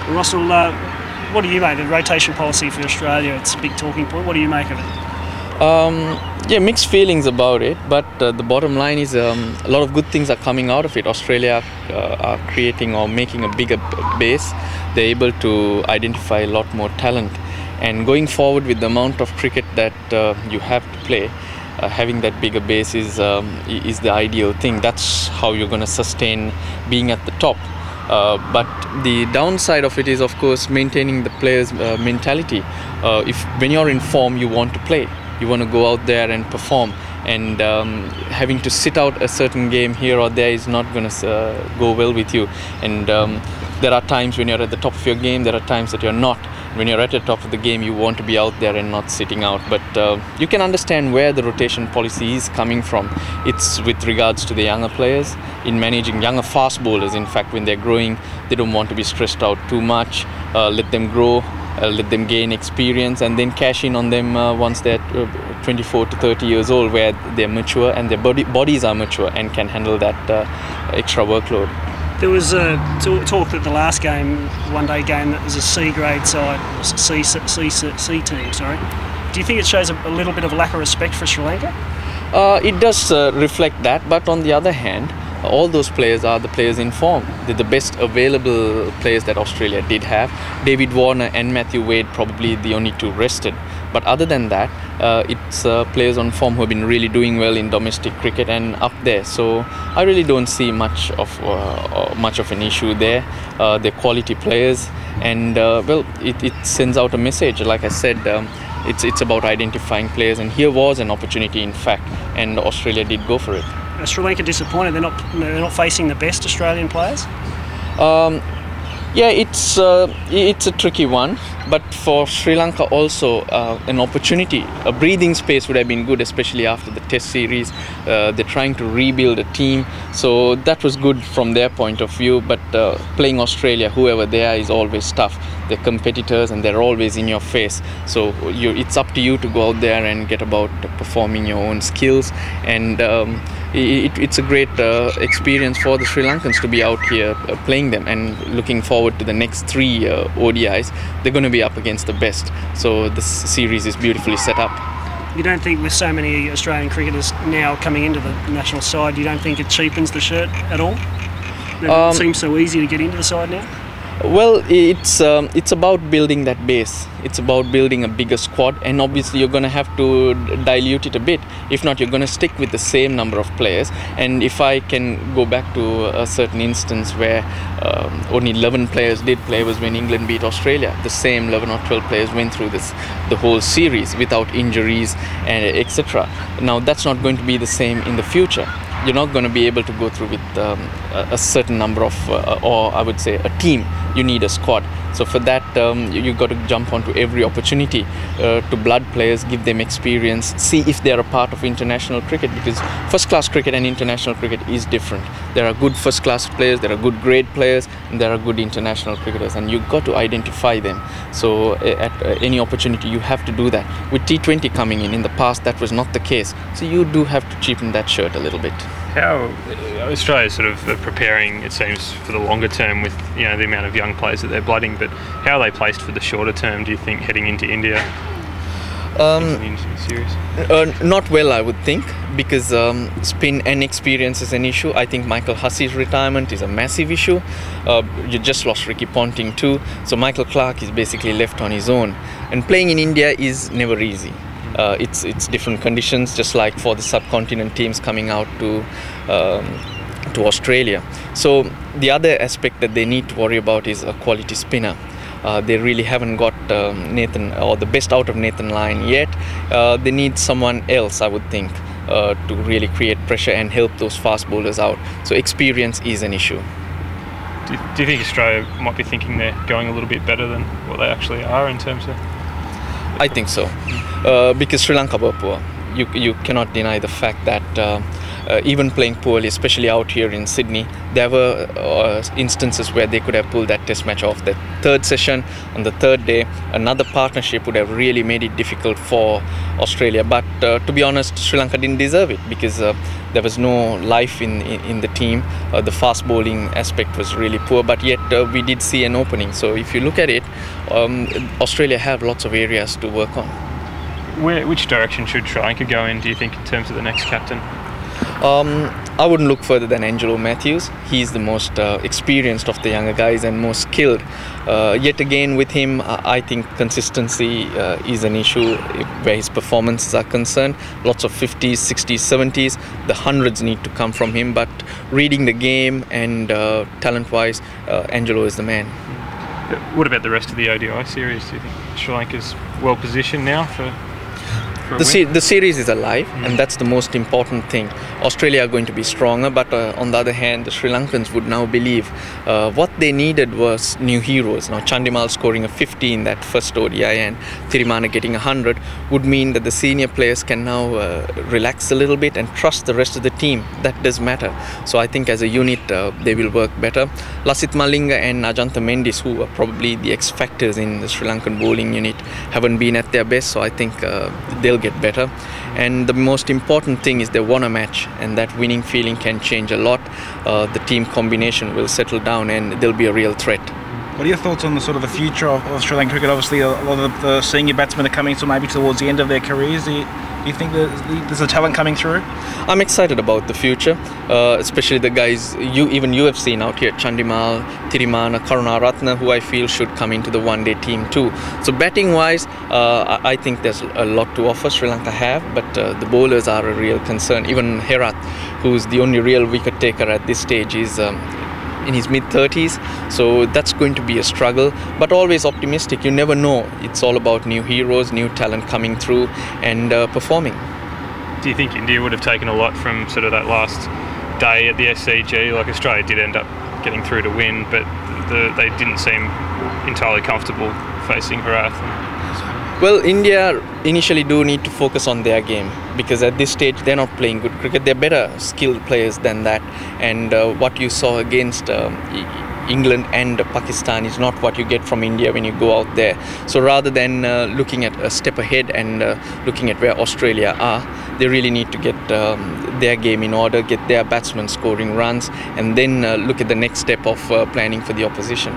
Russell, what do you make of the rotation policy for Australia? It's a big talking point. What do you make of it? Yeah, mixed feelings about it, but the bottom line is a lot of good things are coming out of it. Australia are creating or making a bigger base. They're able to identify a lot more talent, and going forward with the amount of cricket that you have to play, having that bigger base is the ideal thing. That's how you're going to sustain being at the top. But the downside of it is, of course, maintaining the players' mentality. When you're in form, you want to play. You want to go out there and perform, and having to sit out a certain game here or there is not going to go well with you. And there are times when you're at the top of your game, there are times that you're not. When you're at the top of the game, you want to be out there and not sitting out. But you can understand where the rotation policy is coming from. It's with regards to the younger players, in managing younger fast bowlers. In fact, when they're growing, they don't want to be stressed out too much. Let them grow. Let them gain experience and then cash in on them once they're 24 to 30 years old, where they're mature and their bodies are mature and can handle that extra workload. There was talk that the last game, one-day game, that was a C-grade side, C team, sorry. Do you think it shows a little bit of a lack of respect for Sri Lanka? It does reflect that, but on the other hand, all those players are the players in form. They're the best available players that Australia did have. David Warner and Matthew Wade probably the only two rested. But other than that, it's players on form who have been really doing well in domestic cricket and up there. So I really don't see much of an issue there. They're quality players, and well, it sends out a message. Like I said, it's about identifying players, and here was an opportunity, in fact, and Australia did go for it. Are Sri Lanka disappointed? They're not facing the best Australian players? Yeah, it's a tricky one, but for Sri Lanka also an opportunity, a breathing space would have been good, especially after the Test series. They're trying to rebuild a team, so that was good from their point of view. But playing Australia, whoever they are, is always tough. They're competitors and they're always in your face. So it's up to you to go out there and get about performing your own skills. And it's a great experience for the Sri Lankans to be out here playing them, and looking forward to the next 3 ODIs. They're going to be up against the best. So this series is beautifully set up. You don't think, with so many Australian cricketers now coming into the national side, you don't think it cheapens the shirt at all? It seems so easy to get into the side now. Well, it's about building that base. It's about building a bigger squad, and obviously you're going to have to dilute it a bit. If not, you're going to stick with the same number of players. And if I can go back to a certain instance where only 11 players did play, was when England beat Australia. The same 11 or 12 players went through the whole series without injuries and etc. Now that's not going to be the same in the future. You're not going to be able to go through with a certain number of, or I would say a team. You need a squad. So for that, you've got to jump onto every opportunity to blood players, give them experience, see if they're a part of international cricket, because first-class cricket and international cricket is different. There are good first-class players, there are good grade players, and there are good international cricketers, and you've got to identify them. So at any opportunity, you have to do that. With T20 coming in the past, that was not the case. So you do have to cheapen that shirt a little bit. How Australia is sort of preparing, it seems, for the longer term with the amount of young players that they're blooding, but how are they placed for the shorter term, do you think, heading into India? Into the series? Not well, I would think, because spin and experience is an issue. I think Michael Hussey's retirement is a massive issue. You just lost Ricky Ponting too, so Michael Clarke is basically left on his own. And playing in India is never easy. It's different conditions, just like for the subcontinent teams coming out to Australia. So the other aspect that they need to worry about is a quality spinner. They really haven't got Nathan, or the best out of Nathan Lyon yet. They need someone else, I would think, to really create pressure and help those fast bowlers out. So experience is an issue. Do you think Australia might be thinking they're going a little bit better than what they actually are in terms of? I think so, because Sri Lanka were poor. You cannot deny the fact that even playing poorly, especially out here in Sydney, there were instances where they could have pulled that test match off. The third session, on the third day, another partnership would have really made it difficult for Australia. But to be honest, Sri Lanka didn't deserve it, because there was no life in the team. The fast bowling aspect was really poor, but yet we did see an opening. So if you look at it, Australia have lots of areas to work on. Which direction should Sri Lanka go in, do you think, in terms of the next captain? I wouldn't look further than Angelo Matthews. He's the most experienced of the younger guys and most skilled. Yet again, with him, I think consistency is an issue where his performances are concerned. Lots of 50s, 60s, 70s. The hundreds need to come from him. But reading the game and talent-wise, Angelo is the man. What about the rest of the ODI series? Do you think Sri Lanka's well positioned now for the series is alive, and that's the most important thing. Australia are going to be stronger, but on the other hand, the Sri Lankans would now believe what they needed was new heroes. Now, Chandimal scoring a 50 in that first ODI and Thirimana getting 100 would mean that the senior players can now relax a little bit and trust the rest of the team. That does matter. So I think as a unit, they will work better. Lasith Malinga and Ajantha Mendis, who are probably the X factors in the Sri Lankan bowling unit, haven't been at their best. So I think they'll get better, and the most important thing is they won a match, and that winning feeling can change a lot. The team combination will settle down and they'll be a real threat. What are your thoughts on the sort of the future of Sri Lankan cricket? Obviously, a lot of the senior batsmen are coming to maybe towards the end of their careers. Do you think there's a talent coming through? I'm excited about the future, especially the guys even you have seen out here, Chandimal, Thirimana, Karunaratne, who I feel should come into the one-day team too. So batting wise, I think there's a lot to offer Sri Lanka have, but the bowlers are a real concern. Even Herath, who's the only real wicket taker at this stage, is in his mid-30s, so that's going to be a struggle, but always optimistic. You never know. It's all about new heroes, new talent coming through and performing. Do you think India would have taken a lot from sort of that last day at the SCG? Like, Australia did end up getting through to win, but they didn't seem entirely comfortable facing Herath. Well, India initially do need to focus on their game, because at this stage they're not playing good cricket. They're better skilled players than that, and what you saw against England and Pakistan is not what you get from India when you go out there. So rather than looking at a step ahead and looking at where Australia are, they really need to get their game in order, get their batsmen scoring runs, and then look at the next step of planning for the opposition.